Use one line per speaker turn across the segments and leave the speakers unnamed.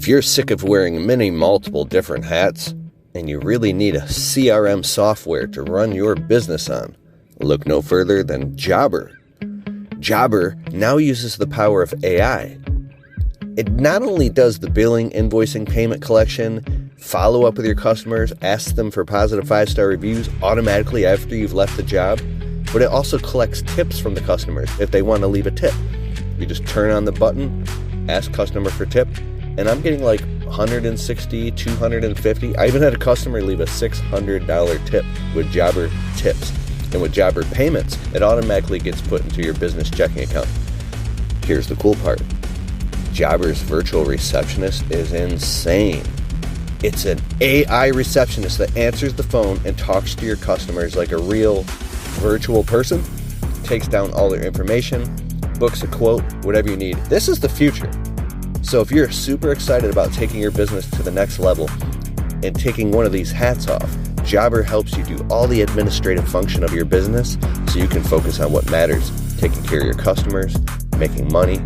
If you're sick of wearing multiple different hats, and you really need a CRM software to run your business on, look no further than Jobber. Jobber now uses the power of AI. It not only does the billing, invoicing, payment collection, follow up with your customers, ask them for positive 5-star reviews automatically after you've left the job, but it also collects tips from the customers if they want to leave a tip. You just turn on the button, ask customer for tip, and I'm getting like $160, $250. I even had a customer leave a $600 tip with Jobber tips. And with Jobber payments, it automatically gets put into your business checking account. Here's the cool part. Jobber's virtual receptionist is insane. It's an AI receptionist that answers the phone and talks to your customers like a real virtual person, takes down all their information, books a quote, whatever you need. This is the future. So if you're super excited about taking your business to the next level and taking one of these hats off, Jobber helps you do all the administrative function of your business so you can focus on what matters, taking care of your customers, making money.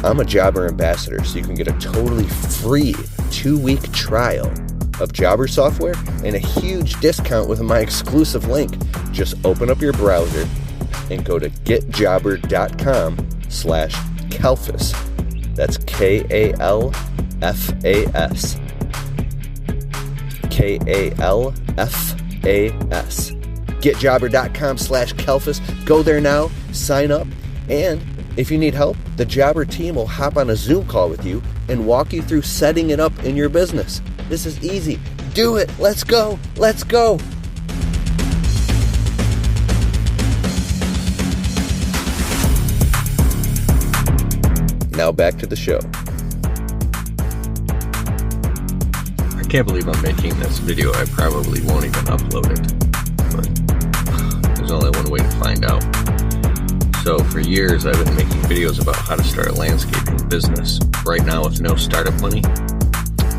I'm a Jobber ambassador, so you can get a totally free 2-week trial of Jobber software and a huge discount with my exclusive link. Just open up your browser and go to getjobber.com/Kalfas. That's KALFAS. KALFAS. Getjobber.com/Kalfas. Go there now, sign up, and if you need help, the Jobber team will hop on a Zoom call with you and walk you through setting it up in your business. This is easy. Do it. Let's go. Let's go. Now back to the show.
I can't believe I'm making this video. I probably won't even upload it. But there's only one way to find out. So for years, I've been making videos about how to start a landscaping business. Right now, with no startup money.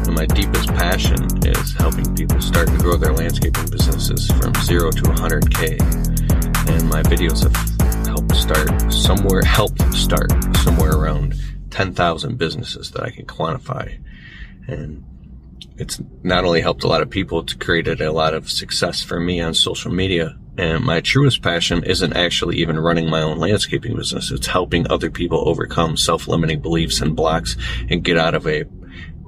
And my deepest passion is helping people start and grow their landscaping businesses from 0 to 100K. And my videos have helped start somewhere around 10,000 businesses that I can quantify. And it's not only helped a lot of people, it's created a lot of success for me on social media. And my truest passion isn't actually even running my own landscaping business. It's helping other people overcome self-limiting beliefs and blocks and get out of a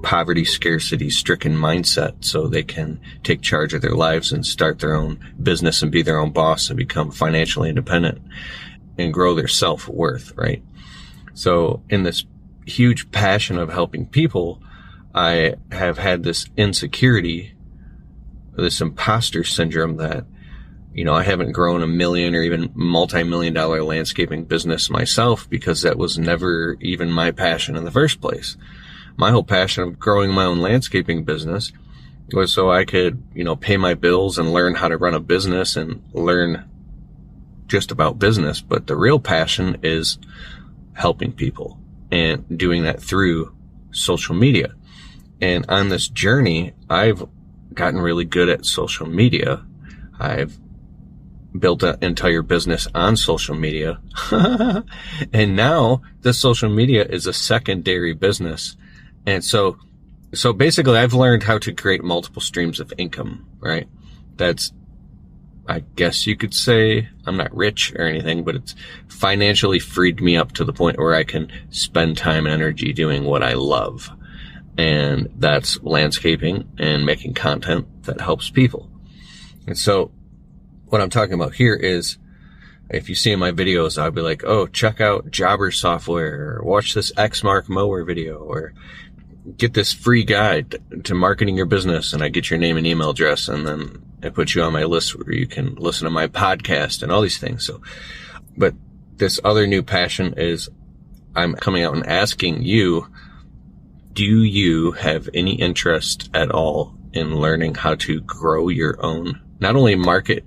poverty, scarcity stricken mindset so they can take charge of their lives and start their own business and be their own boss and become financially independent and grow their self-worth, right? So in this huge passion of helping people, I have had this insecurity, this imposter syndrome that, you know, I haven't grown a million or even multi-million-dollar landscaping business myself because that was never even my passion in the first place. My whole passion of growing my own landscaping business was so I could, you know, pay my bills and learn how to run a business and learn just about business. But the real passion is helping people and doing that through social media. And on this journey, I've gotten really good at social media. I've built an entire business on social media. And now this social media is a secondary business. And so basically I've learned how to create multiple streams of income, right? That's, I guess you could say, I'm not rich or anything, but it's financially freed me up to the point where I can spend time and energy doing what I love. And that's landscaping and making content that helps people. And so what I'm talking about here is, if you see in my videos, I'll be like, oh, check out Jobber software, or watch this Xmark mower video, or get this free guide to marketing your business, and I get your name and email address, and then I put you on my list where you can listen to my podcast and all these things. So, but this other new passion is I'm coming out and asking you, do you have any interest at all in learning how to grow your own, not only market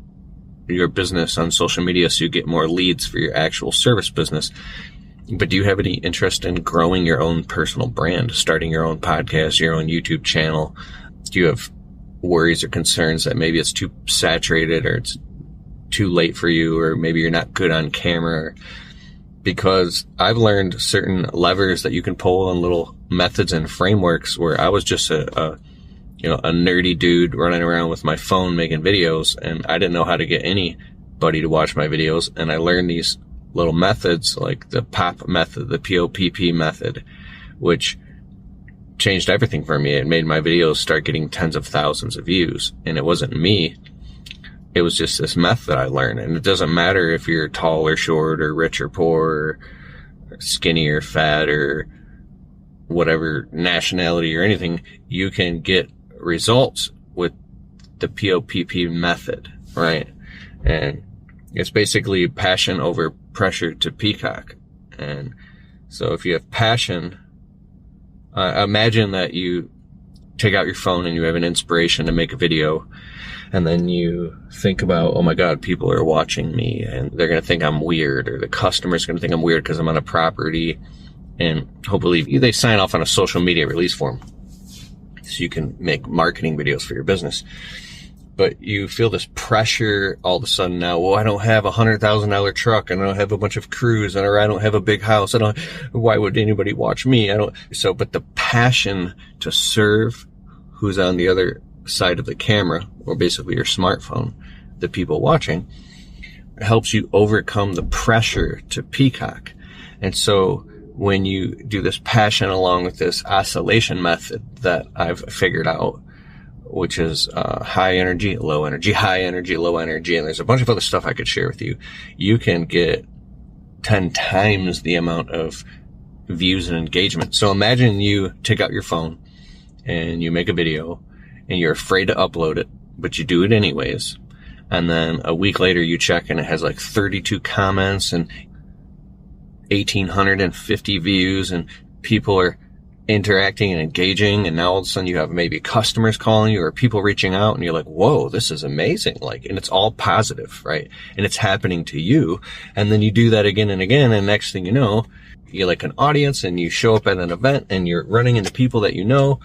your business on social media so you get more leads for your actual service business, but do you have any interest in growing your own personal brand, starting your own podcast, your own YouTube channel? Do you have worries or concerns that maybe it's too saturated or it's too late for you, or maybe you're not good on camera? because I've learned certain levers that you can pull and little methods and frameworks where I was just a nerdy dude running around with my phone making videos, and I didn't know how to get anybody to watch my videos. And I learned these little methods like the POPP method, the P.O.P.P method, which changed everything for me. It made my videos start getting tens of thousands of views. And it wasn't me. It was just this method I learned. And it doesn't matter if you're tall or short or rich or poor or skinny or fat or whatever nationality or anything, you can get results with the P.O.P.P method, right? And it's basically passion over pressure to peacock. And so if you have passion, imagine that you take out your phone and you have an inspiration to make a video, and then you think about, oh my God, people are watching me and they're going to think I'm weird, or the customer's going to think I'm weird because I'm on a property. And hopefully they sign off on a social media release form so you can make marketing videos for your business. But you feel this pressure all of a sudden now. Well, I don't have $100,000 truck, and I don't have a bunch of crews, and I don't have a big house. Why would anybody watch me? But the passion to serve who's on the other side of the camera, or basically your smartphone, the people watching, helps you overcome the pressure to peacock. And so when you do this passion along with this oscillation method that I've figured out, which is high energy, low energy, high energy, low energy, and there's a bunch of other stuff I could share with you, you can get 10 times the amount of views and engagement. So imagine you take out your phone and you make a video and you're afraid to upload it, but you do it anyways. And then a week later you check and it has like 32 comments and 1,850 views, and people are interacting and engaging, and now all of a sudden you have maybe customers calling you or people reaching out, and you're like, whoa, this is amazing. And it's all positive, right? And it's happening to you. And then you do that again and again, and next thing you know, you're like an audience, and you show up at an event and you're running into people that you know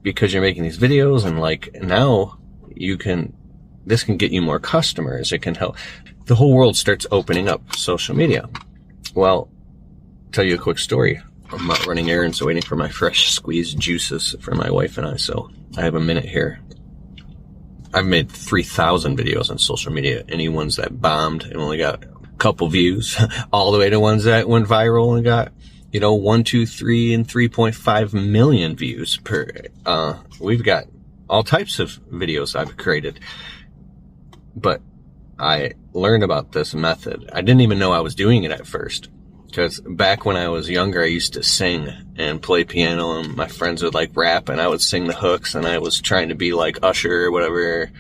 because you're making these videos, and now this can get you more customers. It can help. The whole world starts opening up social media. Well, I'll tell you a quick story. I'm not running errands, waiting for my fresh squeezed juices for my wife and I, so I have a minute here. I've made 3,000 videos on social media. Any ones that bombed and only got a couple views, all the way to ones that went viral and got, 1, 2, 3, and 3.5 million views per. We've got all types of videos I've created. But I learned about this method. I didn't even know I was doing it at first. Because back when I was younger, I used to sing and play piano, and my friends would rap, and I would sing the hooks, and I was trying to be like Usher or whatever.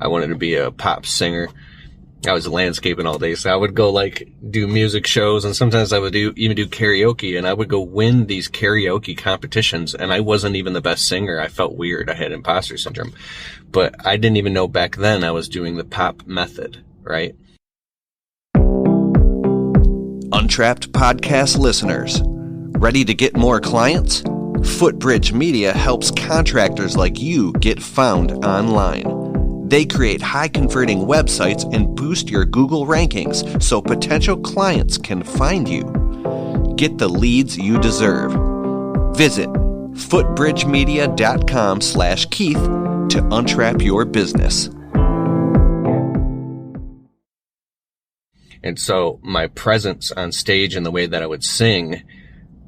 I wanted to be a pop singer. I was landscaping all day, so I would go do music shows, and sometimes I would even do karaoke, and I would go win these karaoke competitions, and I wasn't even the best singer. I felt weird. I had imposter syndrome. But I didn't even know back then I was doing the POPP method, right?
Untrapped podcast listeners, ready to get more clients? Footbridge Media helps contractors like you get found online. They create high-converting websites and boost your Google rankings so potential clients can find you. Get the leads you deserve. Visit footbridgemedia.com/Keith to untrap your business.
And so my presence on stage and the way that I would sing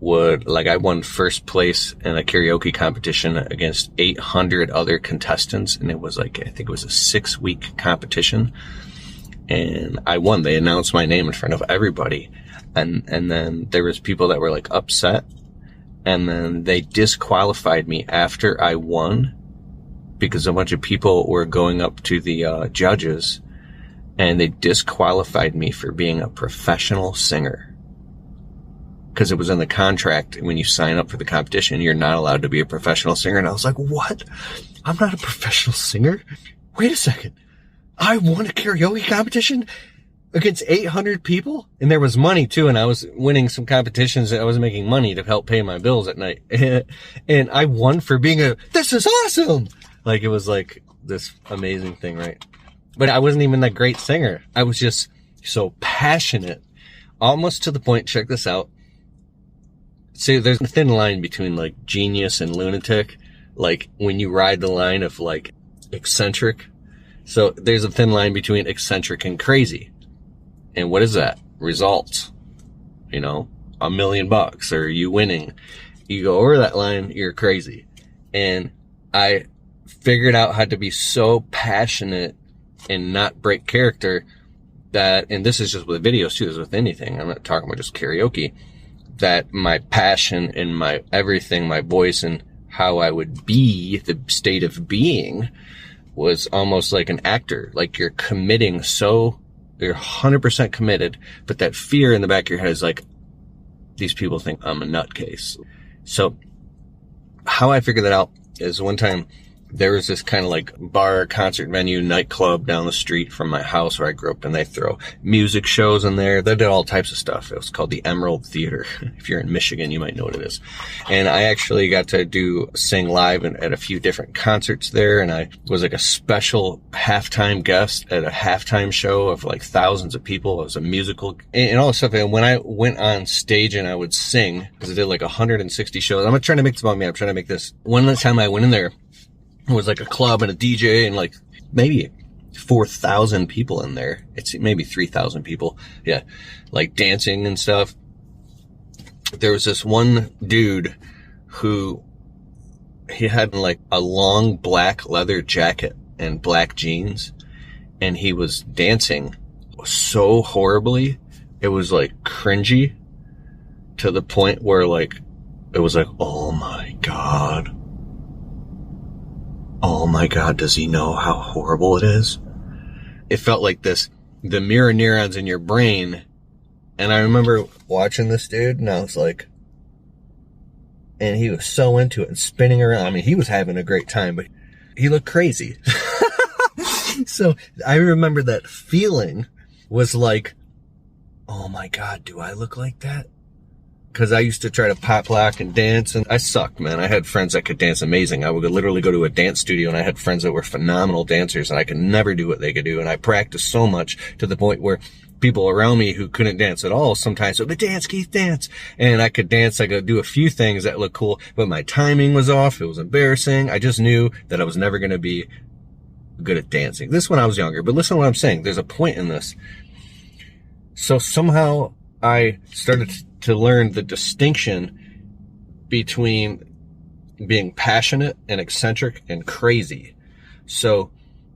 would, I won first place in a karaoke competition against 800 other contestants. And it was I think it was a 6-week competition. And I won. They announced my name in front of everybody. And then there was people that were upset. And then they disqualified me after I won because a bunch of people were going up to the judges, and they disqualified me for being a professional singer. Because it was in the contract, when you sign up for the competition, you're not allowed to be a professional singer. And I was like, what? I'm not a professional singer? Wait a second. I won a karaoke competition against 800 people? And there was money too, and I was winning some competitions. I was making money to help pay my bills at night. And I won for being this is awesome! It was this amazing thing, right? But I wasn't even that great singer. I was just so passionate almost to the point, check this out. See, there's a thin line between like genius and lunatic, like when you ride the line of like eccentric. So there's a thin line between eccentric and crazy. And what is that? Results. You know, $1 million or you winning. You go over that line, you're crazy. And I figured out how to be so passionate and not break character that, and this is just with videos too, this is with anything. I'm not talking about just karaoke. That my passion and my everything, my voice and how I would be, the state of being, was almost like an actor. Like you're committing you're 100% committed, but that fear in the back of your head is like, these people think I'm a nutcase. So how I figured that out is one time there was this kind of like bar, concert venue, nightclub down the street from my house where I grew up, and they throw music shows in there. They did all types of stuff. It was called the Emerald Theater. If you're in Michigan, you might know what it is. And I actually got to sing live at a few different concerts there. And I was like a special halftime guest at a halftime show of like thousands of people. It was a musical and all this stuff. And when I went on stage and I would sing, because I did like 160 shows, I'm not trying to make this about me. I'm trying to make this. One time I went in there, it was like a club and a DJ and like maybe 4,000 people in there. It's maybe 3,000 people. Yeah. Like dancing and stuff. There was this one dude who he had like a long black leather jacket and black jeans, and he was dancing so horribly. It was like cringy to the point where like, it was like, oh my God. Oh my God, does he know how horrible it is? It felt like the mirror neurons in your brain. And I remember watching this dude, and I was like, and he was so into it and spinning around. I mean, he was having a great time, but he looked crazy. So I remember that feeling was like, oh my God, do I look like that? Because I used to try to pop lock and dance, and I sucked, man. I had friends that could dance amazing. I would literally go to a dance studio, and I had friends that were phenomenal dancers, and I could never do what they could do. And I practiced so much to the point where people around me who couldn't dance at all sometimes would be, dance, Keith, dance. And I could dance. I could do a few things that looked cool, but my timing was off. It was embarrassing. I just knew that I was never going to be good at dancing. This when I was younger, but listen to what I'm saying. There's a point in this. So somehow I started to learn the distinction between being passionate and eccentric and crazy. So,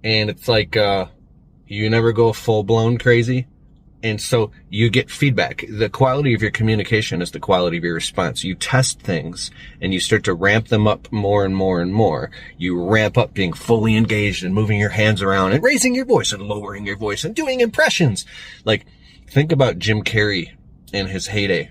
and it's like, you never go full blown crazy. And so you get feedback. The quality of your communication is the quality of your response. You test things and you start to ramp them up more and more and more. You ramp up being fully engaged and moving your hands around and raising your voice and lowering your voice and doing impressions. Like, think about Jim Carrey in his heyday.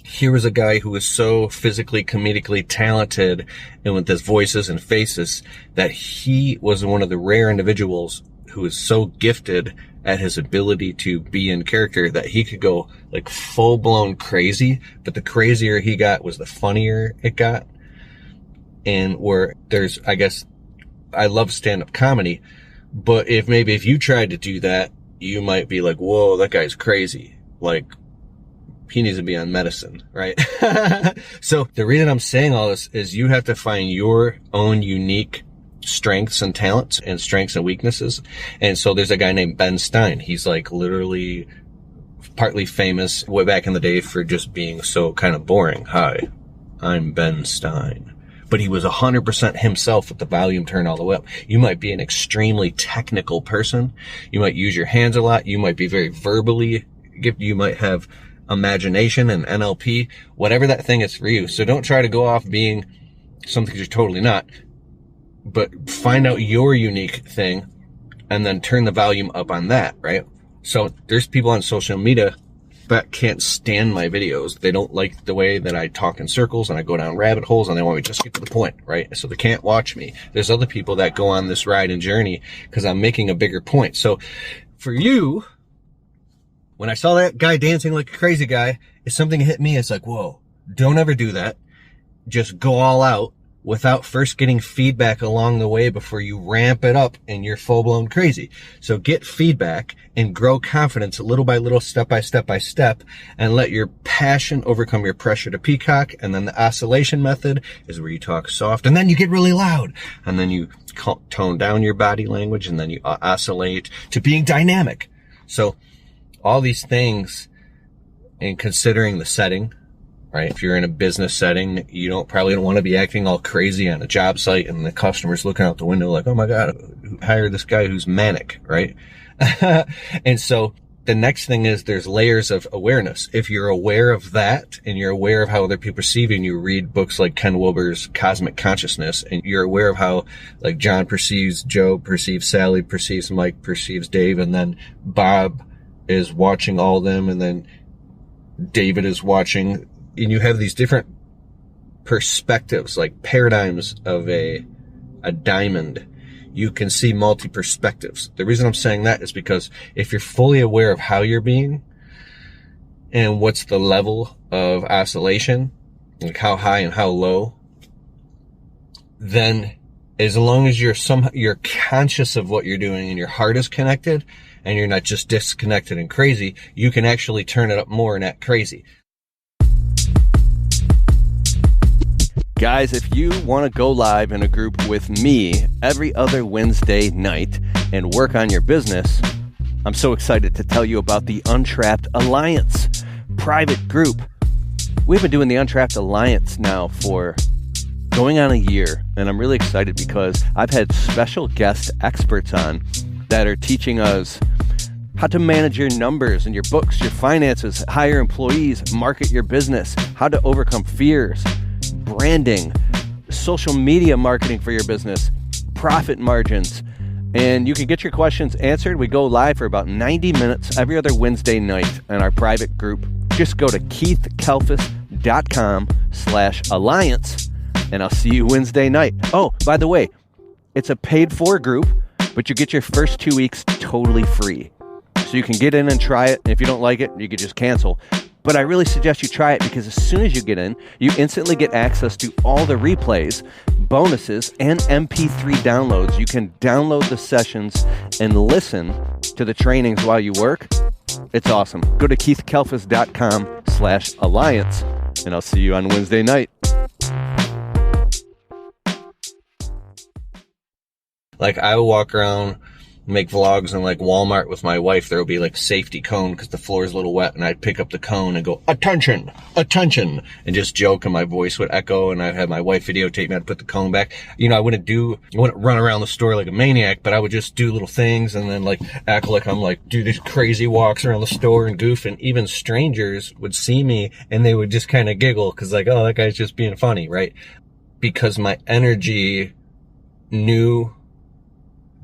Here was a guy who was so physically, comedically talented and with his voices and faces that he was one of the rare individuals who was so gifted at his ability to be in character that he could go like full blown crazy, but the crazier he got was the funnier it got. And where there's, I guess, I love stand-up comedy, but if you tried to do that, you might be like, whoa, that guy's crazy. Like, he needs to be on medicine, right? So the reason I'm saying all this is you have to find your own unique strengths and talents and strengths and weaknesses. And so there's a guy named Ben Stein. He's like literally partly famous way back in the day for just being so kind of boring. Hi, I'm Ben Stein. But he was 100% himself with the volume turned all the way up. You might be an extremely technical person. You might use your hands a lot. You might be very verbally gifted. You might have imagination and NLP, whatever that thing is for you. So don't try to go off being something you're totally not, but find out your unique thing and then turn the volume up on that, right? So there's people on social media that can't stand my videos. They don't like the way that I talk in circles and I go down rabbit holes and they want me to just get to the point, right? So they can't watch me. There's other people that go on this ride and journey because I'm making a bigger point. So for you, when I saw that guy dancing like a crazy guy, if something hit me, it's like, whoa, don't ever do that. Just go all out
without first getting feedback along the way before you ramp it up and you're full-blown crazy. So get feedback and grow confidence little by little, step by step by step, and let your passion overcome your pressure to peacock. And then the oscillation method is where you talk soft and then you get really loud, and then you tone down your body language, and then you oscillate to being dynamic. So all these things, and considering the setting, right? If you're in a business setting, you probably don't want to be acting all crazy on a job site and the customer's looking out the window like, oh my God, hire this guy who's manic, right? And so the next thing is there's layers of awareness. If you're aware of that and you're aware of how other people perceive you, and you read books like Ken Wilber's Cosmic Consciousness, and you're aware of how like John perceives Joe, perceives Sally, perceives Mike, perceives Dave, and then Bob is watching all of them, and then David is watching, and you have these different perspectives, like paradigms of a diamond. You can see multi-perspectives. The reason I'm saying that is because if you're fully aware of how you're being and what's the level of oscillation, like how high and how low, then as long as you're conscious of what you're doing and your heart is connected and you're not just disconnected and crazy, you can actually turn it up more and act crazy. Guys, if you want to go live in a group with me every other Wednesday night and work on your business, I'm so excited to tell you about the Untrapped Alliance private group. We've been doing the Untrapped Alliance now for going on a year, and I'm really excited because I've had special guest experts on that are teaching us how to manage your numbers and your books, your finances, hire employees, market your business, how to overcome fears, branding, social media marketing for your business, profit margins, and you can get your questions answered. We go live for about 90 minutes every other Wednesday night in our private group. Just go to keithkalfas.com/alliance, and I'll see you Wednesday night. Oh, by the way, it's a paid-for group, but you get your first 2 weeks totally free. So you can get in and try it, and if you don't like it, you can just cancel. But I really suggest you try it, because as soon as you get in, you instantly get access to all the replays, bonuses, and MP3 downloads. You can download the sessions and listen to the trainings while you work. It's awesome. Go to keithkalfas.com/alliance, and I'll see you on Wednesday night. Like, I will walk around, make vlogs in like Walmart with my wife. There will be like safety cone because the floor is a little wet, and I'd pick up the cone and go, attention, attention, and just joke, and my voice would echo, and I'd have my wife videotape me. I'd put the cone back. You know, I wouldn't run around the store like a maniac, but I would just do little things and then like act like I'm like, do these crazy walks around the store and goof, and even strangers would see me and they would just kind of giggle because like, oh, that guy's just being funny, right? Because my energy knew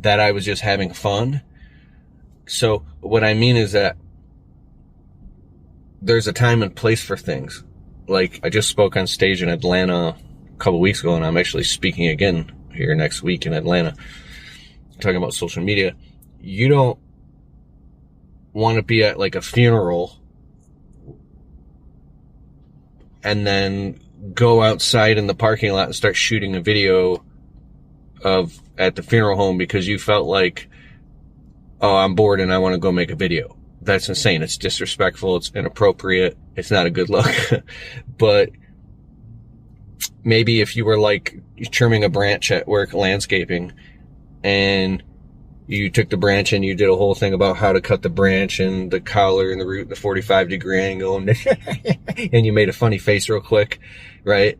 that I was just having fun. So what I mean is that there's a time and place for things. Like, I just spoke on stage in Atlanta a couple weeks ago, and I'm actually speaking again here next week in Atlanta, talking about social media. You don't want to be at like a funeral and then go outside in the parking lot and start shooting a video at the funeral home because you felt like, oh, I'm bored and I want to go make a video. That's insane. It's disrespectful. It's inappropriate. It's not a good look. But maybe if you were like trimming a branch at work, landscaping, and you took the branch and you did a whole thing about how to cut the branch and the collar and the root, the 45-degree angle, and you made a funny face real quick, right?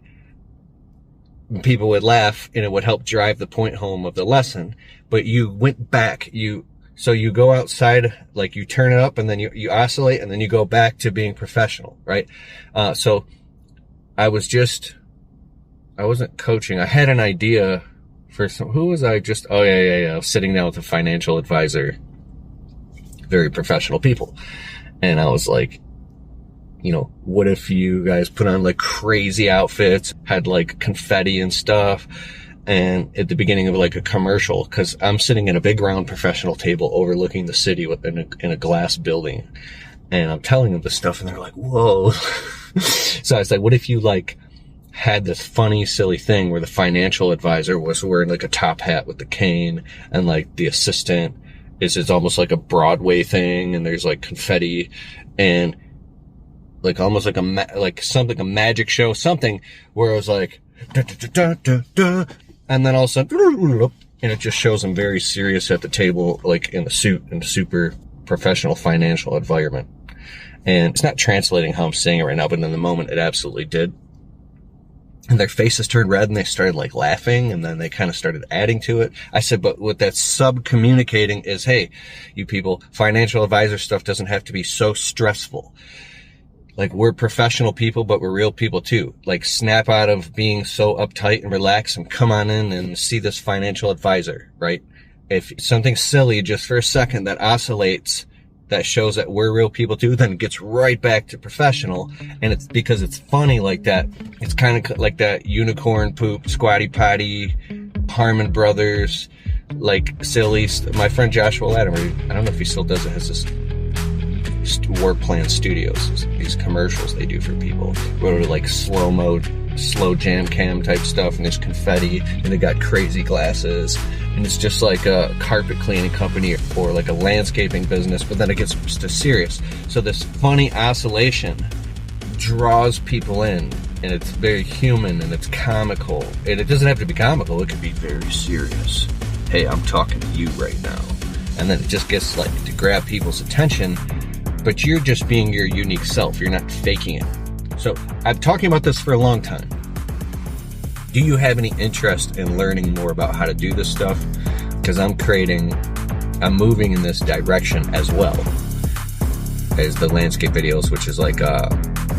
People would laugh, and it would help drive the point home of the lesson. But you went back, so you go outside, like you turn it up, and then you oscillate, and then you go back to being professional, right? So I wasn't coaching. I had an idea for who was I just, oh yeah. I was sitting down with a financial advisor, very professional people. And I was like, you know, what if you guys put on like crazy outfits, had like confetti and stuff, and at the beginning of like a commercial, because I'm sitting in a big round professional table overlooking the city in a glass building, and I'm telling them this stuff, and they're like, whoa. So I was like, what if you like
had this funny, silly thing where the financial advisor was wearing like a top hat with the cane, and like the assistant is almost like a Broadway thing, and there's like confetti and like almost like a magic show, something where it was like da, da, da, da, da, and then all of a sudden, and it just shows him very serious at the table, like in a suit, in a super professional financial environment. And it's not translating how I'm saying it right now, but in the moment it absolutely did. And their faces turned red and they started like laughing, and then they kind of started adding to it. I said, but what that's sub-communicating is, hey, you people, financial advisor stuff doesn't have to be so stressful. Like, we're professional people, but we're real people too. Like, snap out of being so uptight and relax and come on in and see this financial advisor, right? If something silly just for a second that oscillates, that shows that we're real people too, then it gets right back to professional. And it's because it's funny like that. It's kind of like that unicorn poop, squatty potty, Harmon Brothers, like silly. My friend Joshua Latimer, I don't know if he still does it, has this Warp Plan Studios, these commercials they do for people, where they're like slow jam cam type stuff, and there's confetti, and they got crazy glasses, and it's just like a carpet cleaning company or like a landscaping business, but then it gets just serious. So this funny oscillation draws people in, and it's very human and it's comical, and it doesn't have to be comical, it could be very serious. Hey, I'm talking to you right now. And then it just gets like to grab people's attention, but you're just being your unique self. You're not faking it. So I'm talking about this for a long time. Do you have any interest in learning more about how to do this stuff? Because I'm moving in this direction as well as the landscape videos, which is like a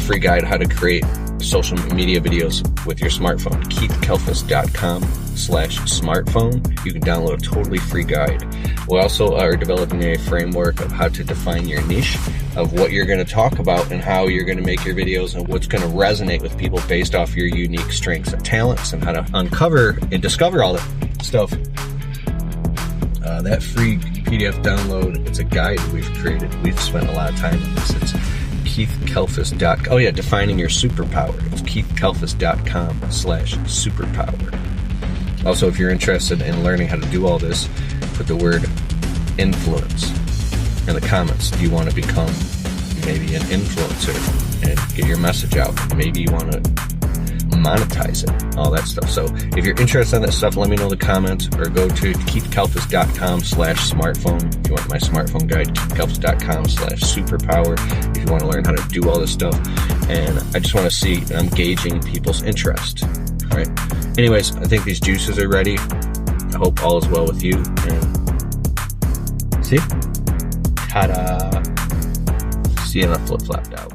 free guide how to create social media videos with your smartphone. KeithKelfis.com/smartphone. You can download a totally free guide. We also are developing a framework of how to define your niche, of what you're going to talk about and how you're going to make your videos, and what's going to resonate with people based off your unique strengths and talents, and how to uncover and discover all that stuff. That free PDF download, it's a guide we've created. We've spent a lot of time on this. It's KeithKelfis.com. Oh yeah, defining your superpower. It's KeithKelfis.com/superpower. Also, if you're interested in learning how to do all this, put the word influence in the comments. Do you want to become maybe an influencer and get your message out? Maybe you want to monetize it, all that stuff. So if you're interested in that stuff, let me know in the comments, or go to KeithKelfis.com/smartphone. If you want my smartphone guide, KeithKelfis.com/superpower. If you want to learn how to do all this stuff. And I just want to see, I'm gauging people's interest. All right. Anyways, I think these juices are ready. I hope all is well with you. And see? Ta-da! See you on the flip-flapped out.